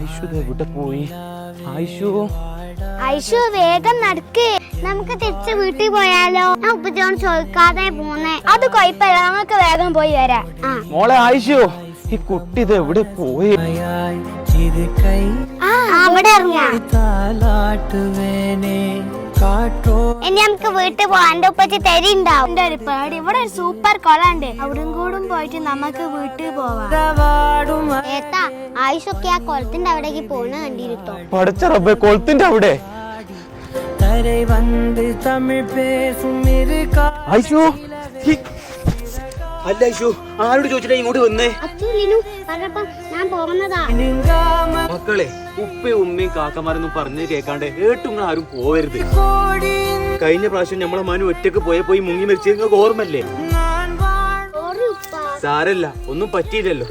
ആയിഷു എവിടെ പോയി? ആയിഷു ഐഷു വേഗം നടക്ക്, നമുക്ക് തിരിച്ച് വീട്ടിൽ പോയാലോ? ഞാൻ ഉപ്പച്ചോട് ചോദിക്കാതെ പോന്നേ. അത് കൊഴപ്പല്ല, നമുക്ക് വേഗം പോയി വരാം. മോളെ ആയിഷു, ഈ കുട്ടി ഇത് എവിടെ പോയി? അവിടെ ഇറങ്ങാം. ഇനി നമുക്ക് വീട്ടിൽ പോവാം. എന്റെ ഉപ്പച്ചി തരിണ്ടാവും. എന്റെ ഒരു പേടി, ഇവിടെ ഒരു സൂപ്പർ കൊളണ്ട്, അവിടും കൂടും പോയിട്ട് നമുക്ക് വീട്ടിൽ പോവാം. ഏത്താ ആയിഷൊക്കെ ആ കൊളത്തിന്റെ അവിടേക്ക് പോണ കണ്ടിരുത്തോ? പടച്ച റബ്ബേ, കൊളത്തിന്റെ അവിടെ. ആയിഷു, അല്ല ആയിഷു, ആരോട് ചോദിച്ചിട്ടാ ഇങ്ങോട്ട് വന്നേ? ഞാൻ പോകുന്നതാ. മക്കളെ, ഉപ്പയും ഉമ്മയും കാക്കമാരൊന്നും പറഞ്ഞു കേൾക്കാണ്ട് ഏട്ടും ആരും പോവരുത്. കഴിഞ്ഞ പ്രാവശ്യം നമ്മളെ മനു ഒറ്റക്ക് പോയി മുങ്ങി മരിച്ചത് നിങ്ങൾക്ക് ഓർമ്മല്ലേ? സാരല്ല, ഒന്നും പറ്റിയില്ലല്ലോ.